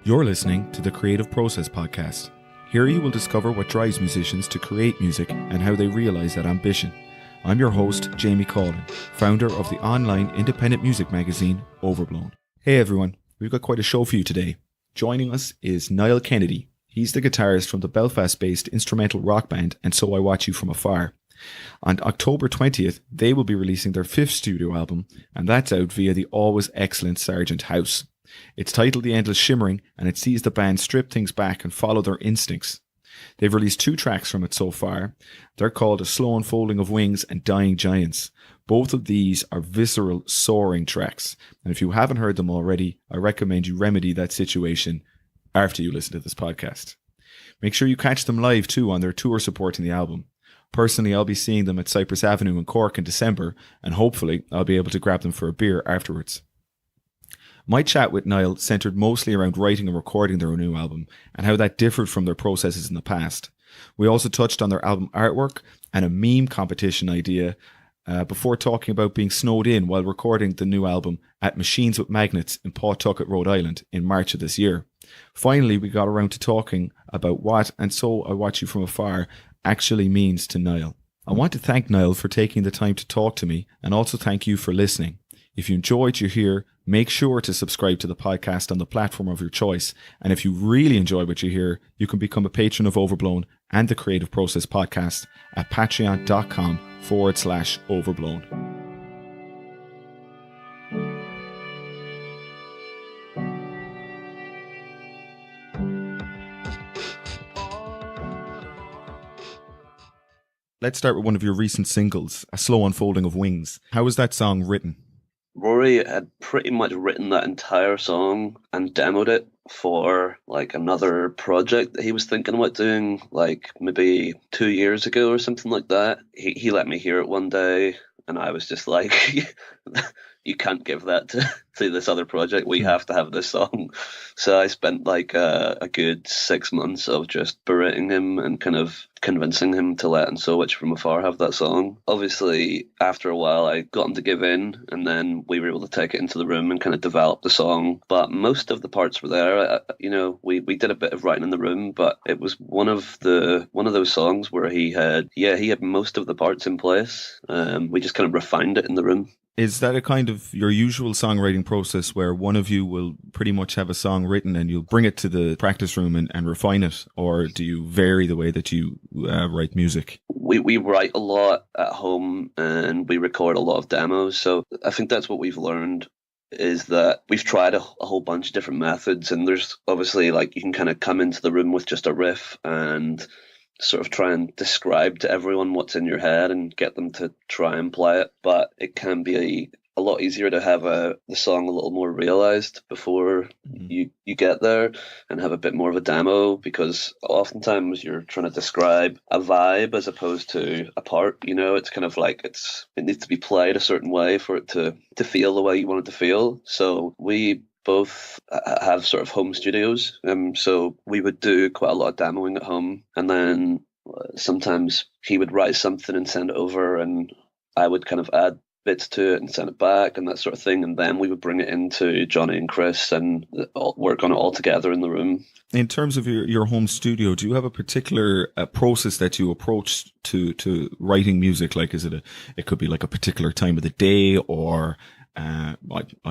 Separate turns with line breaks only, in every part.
You're listening to the Creative Process Podcast. Here you will discover what drives musicians to create music and how they realise that ambition. I'm your host, Jamie Collin, founder of the online independent music magazine, Overblown. Hey everyone, we've got quite a show for you today. Joining us is Niall Kennedy. He's the guitarist from the Belfast-based instrumental rock band And So I Watch You From Afar. On October 20th, they will be releasing their 5th studio album, and that's out via the always excellent Sargent House. It's titled The Endless Shimmering, and it sees the band strip things back and follow their instincts. They've released 2 tracks from it so far. They're called A Slow Unfolding of Wings and Dying Giants. Both of these are visceral, soaring tracks, and if you haven't heard them already, I recommend you remedy that situation after you listen to this podcast. Make sure you catch them live too on their tour supporting the album. Personally, I'll be seeing them at Cyprus Avenue in Cork in December, and hopefully I'll be able to grab them for a beer afterwards. My chat with Niall centred mostly around writing and recording their new album and how that differed from their processes in the past. We also touched on their album artwork and a meme competition idea before talking about being snowed in while recording the new album at Machines with Magnets in Pawtucket, Rhode Island in March of this year. Finally, we got around to talking about what And So I Watch You From Afar actually means to Niall. I want to thank Niall for taking the time to talk to me and also thank you for listening. If you enjoyed what you hear, make sure to subscribe to the podcast on the platform of your choice. And if you really enjoy what you hear, you can become a patron of Overblown and the Creative Process Podcast at patreon.com/Overblown. Let's start with one of your recent singles, A Slow Unfolding of Wings. How was that song written?
Rory had pretty much written that entire song and demoed it for like another project that he was thinking about doing like maybe 2 years ago or something like that. He let me hear it one day and I was just like, you can't give that to this other project. We have to have this song. So I spent like a good 6 months of just berating him and kind of convincing him to let And So Watch You From Afar have that song. Obviously, after a while, I got him to give in, and then we were able to take it into the room and kind of develop the song. But most of the parts were there. We did a bit of writing in the room, but it was one of those songs where he had most of the parts in place. We just kind of refined it in the room.
Is that a kind of your usual songwriting process where one of you will pretty much have a song written and you'll bring it to the practice room and refine it? Or do you vary the way that you write music?
We write a lot at home and we record a lot of demos. So I think that's what we've learned is that we've tried a whole bunch of different methods. And there's obviously like you can kind of come into the room with just a riff and sort of try and describe to everyone what's in your head and get them to try and play it. But it can be a lot easier to have the song a little more realized before you get there and have a bit more of a demo, because oftentimes you're trying to describe a vibe as opposed to a part. It's kind of like it needs to be played a certain way for it to feel the way you want it to feel. So we both have sort of home studios, so we would do quite a lot of demoing at home, and then sometimes he would write something and send it over and I would kind of add bits to it and send it back and that sort of thing, and then we would bring it into Johnny and Chris and work on it all together in the room.
In terms of your home studio, do you have a particular process that you approach to writing music? Like, it could be like a particular time of the day, or I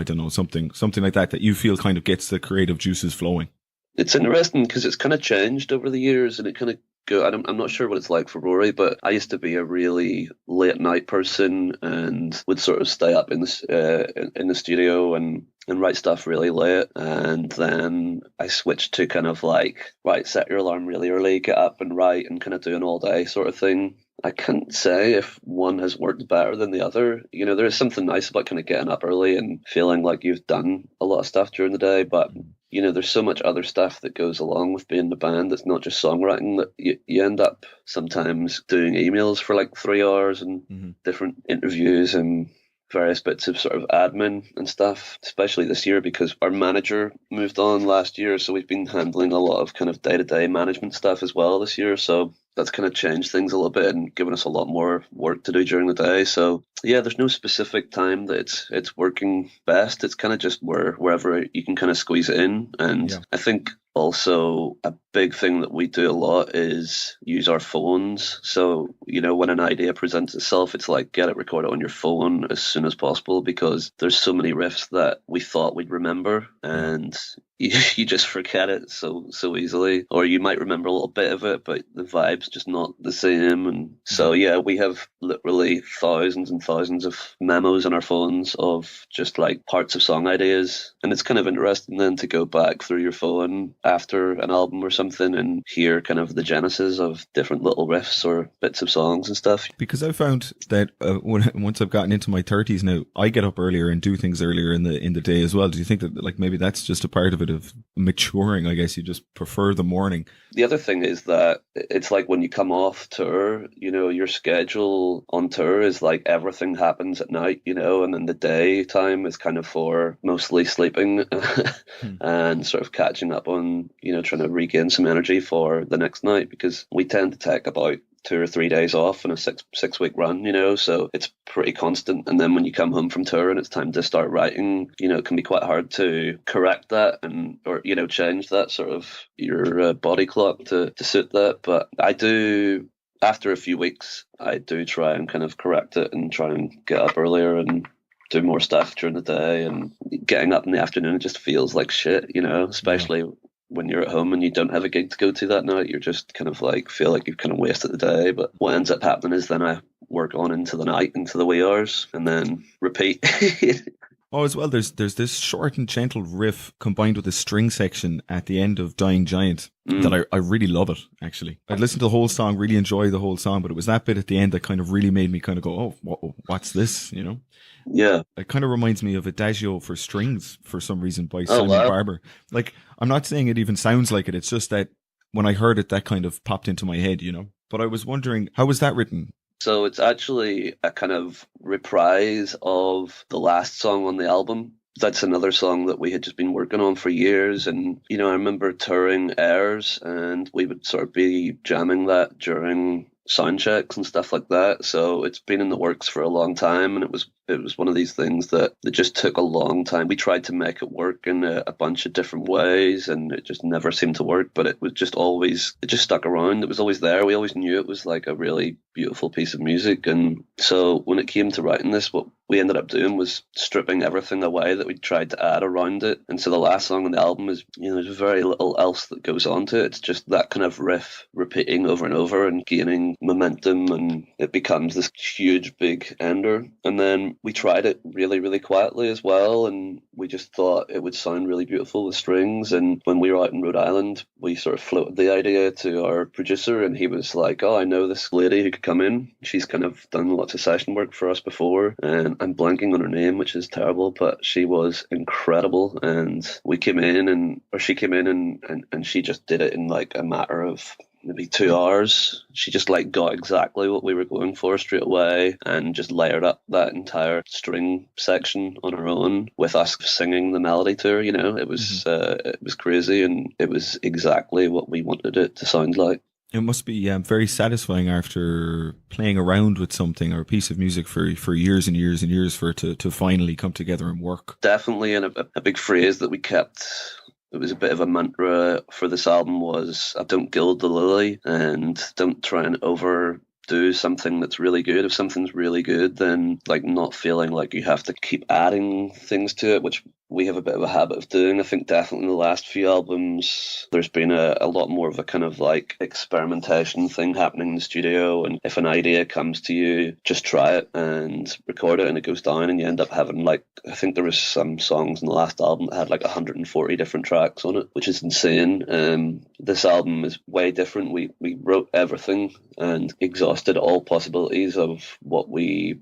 don't know, something like that you feel kind of gets the creative juices flowing?
It's interesting because it's kind of changed over the years, and it kind of I'm not sure what it's like for Rory, but I used to be a really late night person and would sort of stay up in the studio and write stuff really late. And then I switched to kind of like, right, set your alarm really early, get up and write, and kind of do an all day sort of thing. I can't say if one has worked better than the other. There is something nice about kind of getting up early and feeling like you've done a lot of stuff during the day, but there's so much other stuff that goes along with being in the band. It's not just songwriting, that you end up sometimes doing emails for like 3 hours and different interviews and various bits of sort of admin and stuff, especially this year because our manager moved on last year. So we've been handling a lot of kind of day-to-day management stuff as well this year. So that's kind of changed things a little bit and given us a lot more work to do during the day. So yeah, there's no specific time that it's working best. It's kind of just wherever you can kind of squeeze it in. And
Yeah.
I think also a big thing that we do a lot is use our phones. So, when an idea presents itself, it's like get it recorded on your phone as soon as possible, because there's so many riffs that we thought we'd remember,
Yeah.
and you just forget it so easily, or you might remember a little bit of it, but the vibe's just not the same. And so yeah, we have literally thousands and thousands of memos on our phones of just like parts of song ideas, and it's kind of interesting then to go back through your phone after an album or something and hear kind of the genesis of different little riffs or bits of songs and stuff.
Because I found that once I've gotten into my 30s now, I get up earlier and do things earlier in the day as well. Do you think that like maybe that's just a part of it, of maturing? I guess you just prefer the morning.
The other thing is that it's like when you come off tour, your schedule on tour is like everything happens at night, and then the daytime is kind of for mostly sleeping and sort of catching up on, trying to regain some energy for the next night, because we tend to take about 2 or 3 days off in a six week run, so it's pretty constant. And then when you come home from tour and it's time to start writing, it can be quite hard to correct that or change that sort of your body clock to suit that. But I do, after a few weeks, I do try and kind of correct it and try and get up earlier and do more stuff during the day. And getting up in the afternoon, it just feels like shit, especially when you're at home and you don't have a gig to go to that night. You're just kind of like feel like you've kind of wasted the day. But what ends up happening is then I work on into the night, into the wee hours, and then repeat.
Oh, as well, there's this short and gentle riff combined with a string section at the end of Dying Giant that I really love it, actually. I'd listened to the whole song, really enjoy the whole song, but it was that bit at the end that kind of really made me kind of go, oh, what's this,
Yeah.
It kind of reminds me of Adagio for Strings for some reason by Simon Barber. Like, I'm not saying it even sounds like it, it's just that when I heard it, that kind of popped into my head, But I was wondering, how was that written?
So it's actually a kind of reprise of the last song on the album. That's another song that we had just been working on for years. And, I remember touring Airs, and we would sort of be jamming that during sound checks and stuff like that. So it's been in the works for a long time, and it was one of these things that just took a long time. We tried to make it work in a bunch of different ways, and it just never seemed to work, but it just stuck around. It was always there. We always knew it was like a really beautiful piece of music. And so when it came to writing this, what we ended up doing was stripping everything away that we tried to add around it. And so the last song on the album is, there's very little else that goes on to it. It's just that kind of riff repeating over and over and gaining momentum, and it becomes this huge big ender. And then we tried it really, really quietly as well, and we just thought it would sound really beautiful with strings. And when we were out in Rhode Island, we sort of floated the idea to our producer, and he was like, oh, I know this lady who could come in. She's kind of done lots of session work for us before, and I'm blanking on her name, which is terrible, but she was incredible. And she came in and she just did it in like a matter of maybe 2 hours. She just like got exactly what we were going for straight away, and just layered up that entire string section on her own with us singing the melody to her. It was crazy, and it was exactly what we wanted it to sound like.
It must be very satisfying after playing around with something or a piece of music for years and years and years for it to finally come together and work.
Definitely, and a big phrase that we kept, it was a bit of a mantra for this album, was don't gild the lily, and don't try and overdo something that's really good. If something's really good, then like not feeling like you have to keep adding things to it, which we have a bit of a habit of doing. I think definitely in the last few albums, there's been a lot more of a kind of like experimentation thing happening in the studio. And if an idea comes to you, just try it and record it, and it goes down, and you end up having like, I think there was some songs in the last album that had like 140 different tracks on it, which is insane. This album is way different. We wrote everything and exhausted all possibilities of what we,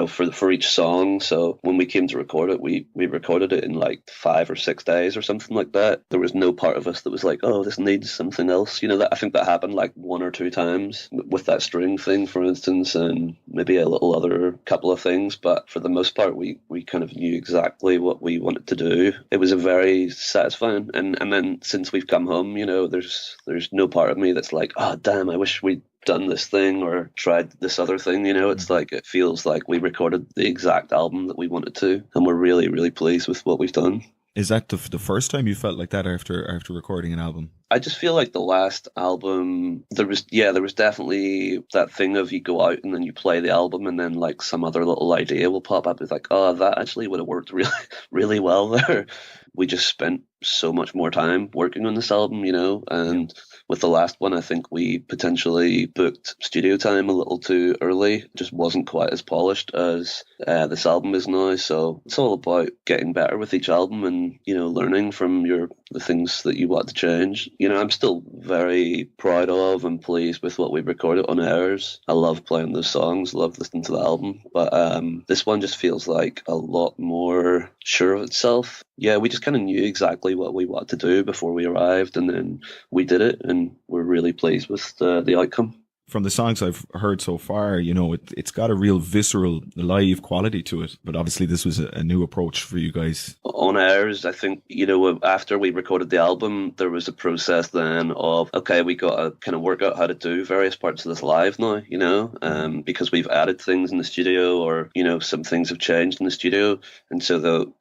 for each song. So when we came to record it, we recorded it in like 5 or 6 days or something like that. There was no part of us that was like, oh, this needs something else. That I think that happened like 1 or 2 times with that string thing, for instance, and maybe a little other couple of things. But for the most part, we kind of knew exactly what we wanted to do. It was a very satisfying. And then since we've come home, there's no part of me that's like, oh, damn, I wish we'd done this thing or tried this other thing, you know. It's like, it feels like we recorded the exact album that we wanted to, and we're really, really pleased with what we've done.
Is that the first time you felt like that after recording an album?
I just feel like the last album, there was definitely that thing of you go out and then you play the album and then like some other little idea will pop up. It's like, oh, that actually would have worked really, really well there. We just spent so much more time working on this album, you know, and with the last one, I think we potentially booked studio time a little too early. It just wasn't quite as polished as this album is now. So it's all about getting better with each album and, you know, learning from the things that you want to change. You know, I'm still very proud of and pleased with what we recorded on Airs. I love playing those songs, love listening to the album. But this one just feels like a lot more sure of itself. Yeah, we just kind of knew exactly what we wanted to do before we arrived, and then we did it, and we're really pleased with the outcome.
From the songs I've heard so far, you know, it's got a real visceral live quality to it. But obviously this was a new approach for you guys.
On Airs, I think, you know, after we recorded the album, there was a process then of, okay, we got to kind of work out how to do various parts of this live now, you know, because we've added things in the studio, or, you know, some things have changed in the studio. And so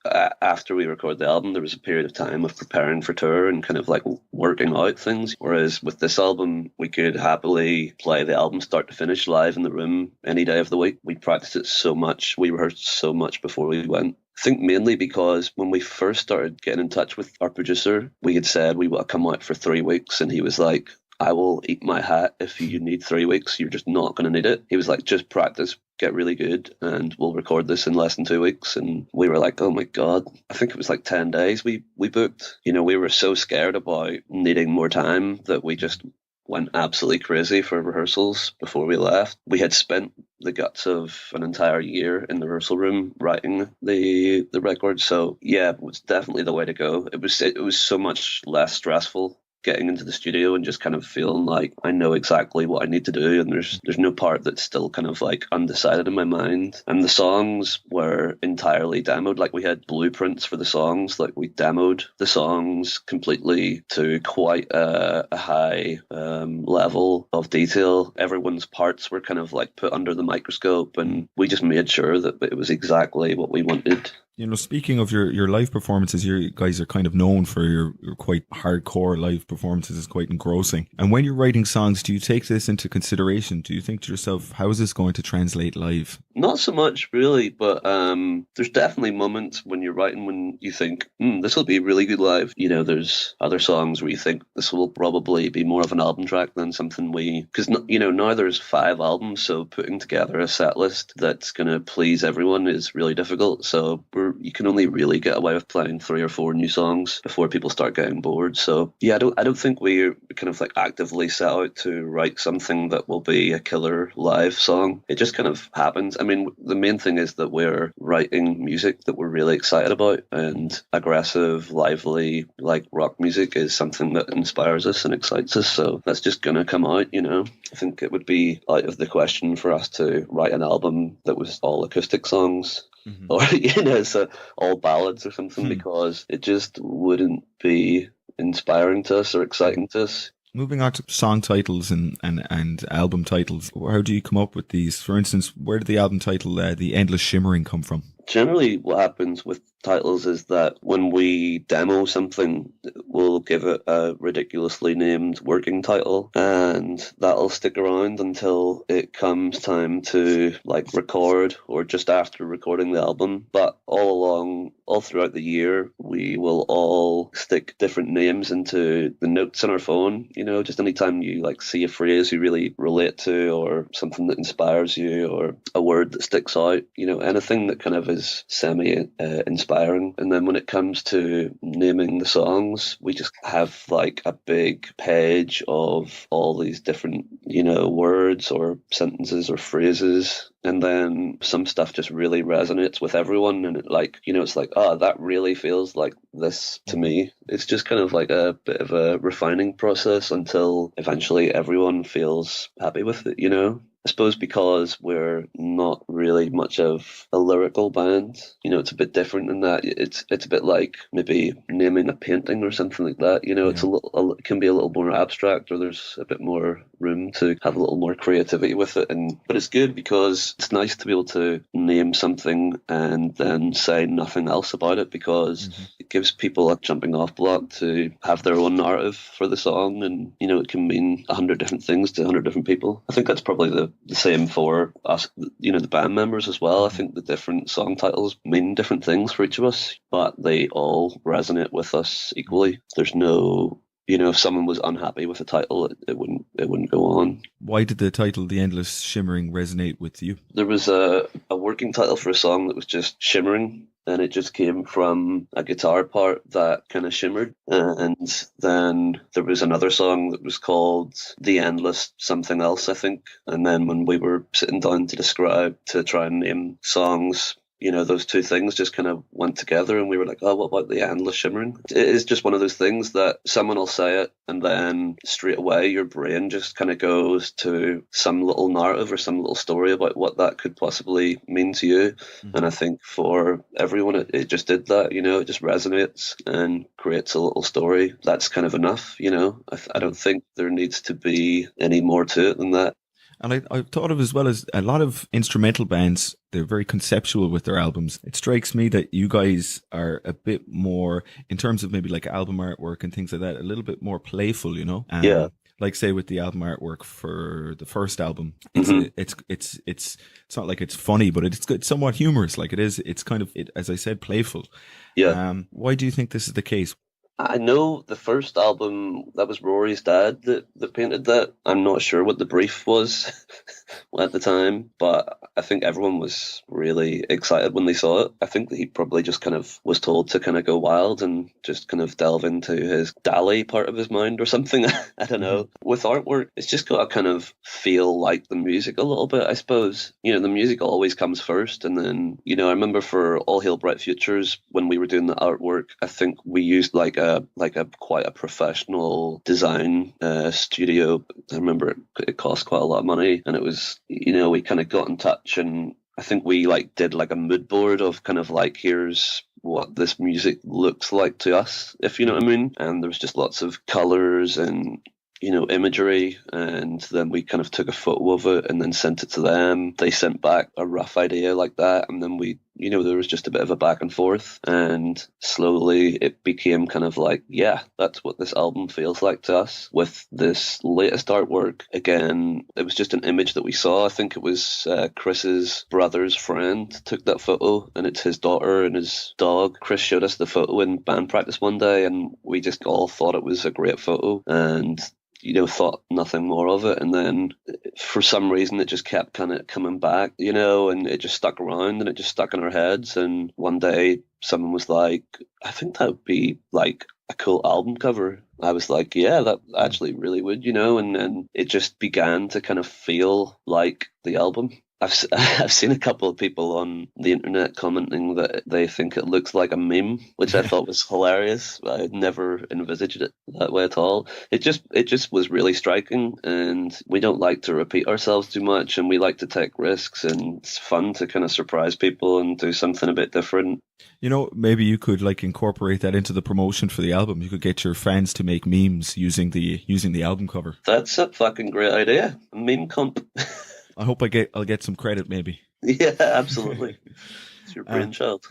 after we recorded the album, there was a period of time of preparing for tour and kind of like working out things. Whereas with this album, we could happily play the album start to finish live in the room any day of the week. We practiced it so much. We rehearsed so much before we went. I think mainly because when we first started getting in touch with our producer, we had said we want to come out for 3 weeks, and he was like, I will eat my hat if you need 3 weeks. You're just not going to need it. He was like, just practice, get really good, and we'll record this in less than 2 weeks. And we were like, oh my God, I think it was like 10 days we booked. You know, we were so scared about needing more time that we just went absolutely crazy for rehearsals before we left. We had spent the guts of an entire year in the rehearsal room writing the record. So yeah, it was definitely the way to go. It was so much less stressful getting into the studio and just kind of feeling like I know exactly what I need to do, and there's no part that's still kind of like undecided in my mind. And the songs were entirely demoed. Like, we had blueprints for the songs. Like, we demoed the songs completely to quite a high level of detail. Everyone's parts were kind of like put under the microscope, and we just made sure that it was exactly what we wanted.
You know, speaking of your live performances, you guys are kind of known for your quite hardcore live performances. It's quite engrossing. And when you're writing songs, do you take this into consideration? Do you think to yourself, how is this going to translate live?
Not so much, really, but there's definitely moments when you're writing when you think, this will be really good live. You know, there's other songs where you think this will probably be more of an album track than something because, you know, now there's 5 albums, so putting together a set list that's going to please everyone is really difficult. So you can only really get away with playing 3 or 4 new songs before people start getting bored. So yeah, I don't think we kind of like actively set out to write something that will be a killer live song. It just kind of happens. I mean, the main thing is that we're writing music that we're really excited about, and aggressive, lively, like rock music is something that inspires us and excites us. So that's just going to come out, you know. I think it would be out of the question for us to write an album that was all acoustic songs. Mm-hmm. Or, you know, so all ballads or something, because it just wouldn't be inspiring to us or exciting to us.
Moving on to song titles and album titles, how do you come up with these? For instance, where did the album title The Endless Shimmering come from?
Generally, what happens with titles is that when we demo something, we'll give it a ridiculously named working title, and that'll stick around until it comes time to like record, or just after recording the album. But all throughout the year, we will all stick different names into the notes on our phone. You know, just anytime you like see a phrase you really relate to, or something that inspires you, or a word that sticks out, you know, anything that kind of is semi-inspiring. And then when it comes to naming the songs, we just have like a big page of all these different, you know, words or sentences or phrases. And then some stuff just really resonates with everyone, and it, like, you know, it's like, oh, that really feels like this to me. It's just kind of like a bit of a refining process until eventually everyone feels happy with it, you know. I suppose because we're not really much of a lyrical band, you know, it's a bit different in that it's a bit like maybe naming a painting or something like that. You know, it's it can be a little more abstract, or there's a bit more room to have a little more creativity with it. But it's good because it's nice to be able to name something and then say nothing else about it, because it gives people a jumping off block to have their own narrative for the song. And, it can mean 100 different things to 100 different people. I think that's probably the same for us, the band members as well. I think the different song titles mean different things for each of us, but they all resonate with us equally. There's no, if someone was unhappy with the title, it wouldn't go on.
Why did the title The Endless Shimmering resonate with you?
There was a working title for a song that was just Shimmering, and it just came from a guitar part that kind of shimmered. And then there was another song that was called The Endless Something Else, I think. And then when we were sitting down to try and name songs, those two things just kind of went together, and we were like, oh, what about the endless shimmering? It is just one of those things that someone will say it, and then straight away your brain just kind of goes to some little narrative or some little story about what that could possibly mean to you. And I think for everyone, it just did that, it just resonates and creates a little story. That's kind of enough, I don't think there needs to be any more to it than that.
And I thought of as well as a lot of instrumental bands, they're very conceptual with their albums. It strikes me that you guys are a bit more, in terms of maybe like album artwork and things like that, a little bit more playful,
Yeah.
Like say with the album artwork for the first album, it's not like it's funny, but it's somewhat humorous. Like it's kind of, as I said, playful.
Yeah.
Why do you think this is the case?
I know the first album, that was Rory's dad that painted that. I'm not sure what the brief was at the time, but I think everyone was really excited when they saw it. I think that he probably just kind of was told to kind of go wild and just kind of delve into his Dali part of his mind or something. I don't know. With artwork, it's just got to kind of feel like the music a little bit, I suppose. The music always comes first. And then, I remember for All Hail Bright Futures, when we were doing the artwork, I think we used like a quite a professional design studio. I remember it cost quite a lot of money, and it was, we kind of got in touch, and I think we did like a mood board of kind of like, here's what this music looks like to us, if you know what I mean. And there was just lots of colors and imagery, and then we kind of took a photo of it and then sent it to them. They sent back a rough idea like that, and then we, there was just a bit of a back and forth, and slowly it became kind of like, yeah, that's what this album feels like to us. With this latest artwork, again, it was just an image that we saw. I think it was Chris's brother's friend took that photo, and it's his daughter and his dog. Chris showed us the photo in band practice one day, and we just all thought it was a great photo, and thought nothing more of it. And then for some reason it just kept kind of coming back, and it just stuck around, and it just stuck in our heads. And one day someone was like, I think that would be like a cool album cover. I was like, yeah, that actually really would, and then it just began to kind of feel like the album. I've seen a couple of people on the internet commenting that they think it looks like a meme, which I thought was hilarious. I had never envisaged it that way at all. It just was really striking, and we don't like to repeat ourselves too much, and we like to take risks, and it's fun to kind of surprise people and do something a bit different.
Maybe you could incorporate that into the promotion for the album. You could get your fans to make memes using the album cover.
That's a fucking great idea. A meme comp.
I hope I'll get some credit, maybe.
Yeah, absolutely. It's your brainchild.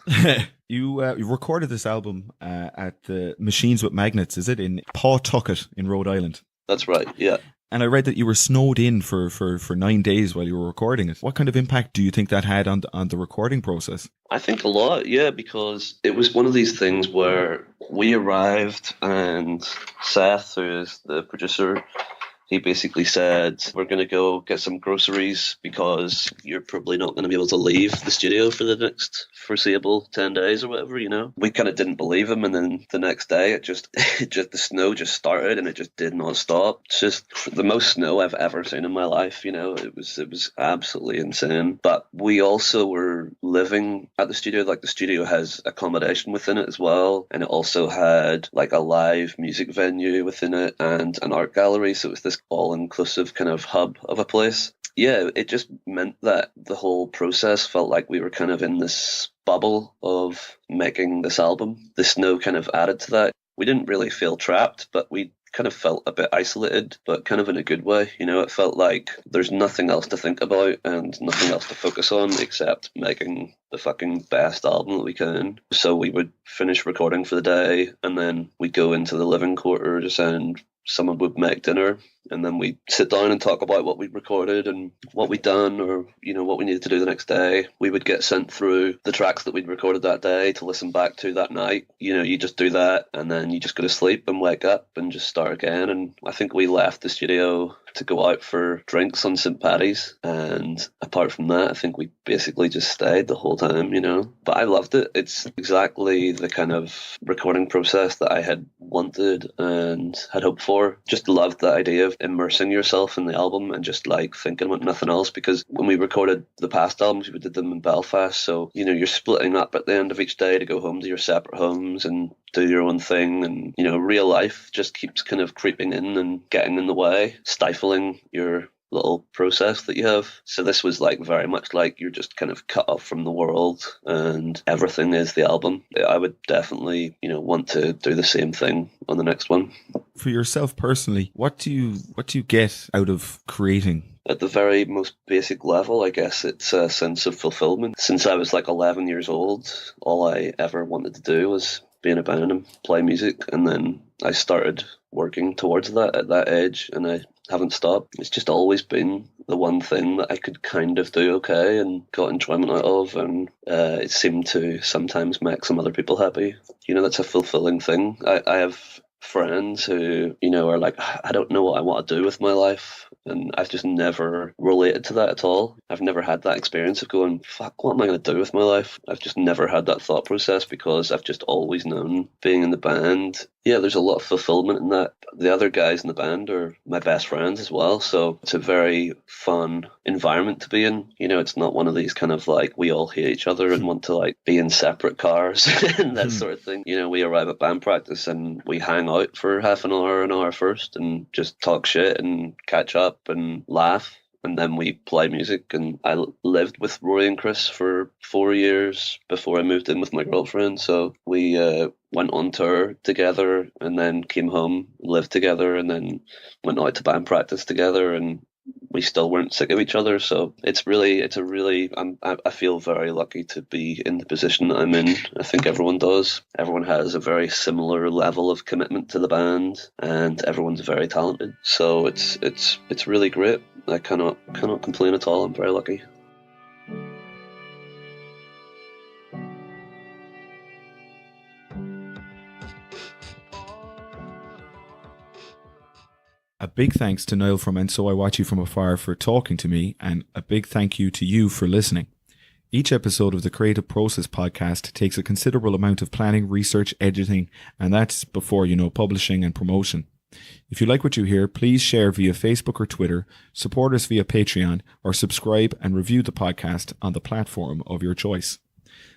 You recorded this album at the Machines with Magnets, is it, in Pawtucket in Rhode Island?
That's right, yeah.
And I read that you were snowed in for 9 days while you were recording it. What kind of impact do you think that had on the recording process?
I think a lot, yeah, because it was one of these things where we arrived, and Seth, who is the producer, he basically said, we're going to go get some groceries because you're probably not going to be able to leave the studio for the next foreseeable 10 days or whatever, We kind of didn't believe him, and then the next day the snow just started, and it just did not stop. It's just the most snow I've ever seen in my life, It was absolutely insane. But we also were living at the studio. The studio has accommodation within it as well, and it also had a live music venue within it and an art gallery, so it was this all-inclusive kind of hub of a place. Yeah, it just meant that the whole process felt like we were kind of in this bubble of making this album. The snow kind of added to that. We didn't really feel trapped, but we kind of felt a bit isolated, but kind of in a good way. You know, it felt like there's nothing else to think about and nothing else to focus on except making the fucking best album that we can. So we would finish recording for the day, and then we'd go into the living quarters and someone would make dinner, and then we'd sit down and talk about what we'd recorded and what we'd done, or, you know, what we needed to do the next day. We would get sent through the tracks that we'd recorded that day to listen back to that night. You know, you just do that, and then you just go to sleep and wake up and just start again. And I think we left the studio to go out for drinks on St. Paddy's, and apart from that, I think we basically just stayed the whole time, you know. But I loved it. It's exactly the kind of recording process that I had wanted and had hoped for. Just loved the idea of immersing yourself in the album and just like thinking about nothing else, because when we recorded the past albums, we did them in Belfast, so, you know, you're splitting up at the end of each day to go home to your separate homes and do your own thing, and, you know, real life just keeps kind of creeping in and getting in the way, stifling your little process that you have. So this was like very much like you're just kind of cut off from the world and everything is the album. I would definitely, you know, want to do the same thing on the next one.
For yourself personally, what do you get out of creating?
At the very most basic level, I guess it's a sense of fulfillment. Since I was like 11 years old, all I ever wanted to do was be in a band and play music, and then I started working towards that at that age, and I haven't stopped. It's just always been the one thing that I could kind of do okay and got enjoyment out of, and it seemed to sometimes make some other people happy. You know, that's a fulfilling thing. I have friends who, you know, are like, I don't know what I want to do with my life, and I've just never related to that at all. I've never had that experience of going, fuck, what am I going to do with my life? I've just never had that thought process, because I've just always known being in the band, yeah, there's a lot of fulfillment in that. The other guys in the band are my best friends as well, so it's a very fun environment to be in. You know, it's not one of these kind of like we all hate each other and want to like be in separate cars and that sort of thing. You know, we arrive at band practice and we hang out for half an hour first, and just talk shit and catch up and laugh. And then we play music. And I lived with Rory and Chris for 4 years before I moved in with my girlfriend. So we went on tour together, and then came home, lived together, and then went out to band practice together, and we still weren't sick of each other. So I feel very lucky to be in the position that I'm in. I think everyone does. Everyone has a very similar level of commitment to the band, and everyone's very talented. So it's really great. I cannot complain at all. I'm very lucky.
A big thanks to Niall from And So I Watch You From Afar for talking to me, and a big thank you to you for listening. Each episode of the Creative Process podcast takes a considerable amount of planning, research, editing, and that's before, you know, publishing and promotion. If you like what you hear, please share via Facebook or Twitter, support us via Patreon, or subscribe and review the podcast on the platform of your choice.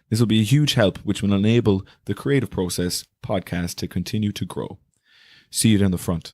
This will be a huge help, which will enable the Creative Process podcast to continue to grow. See you down the front.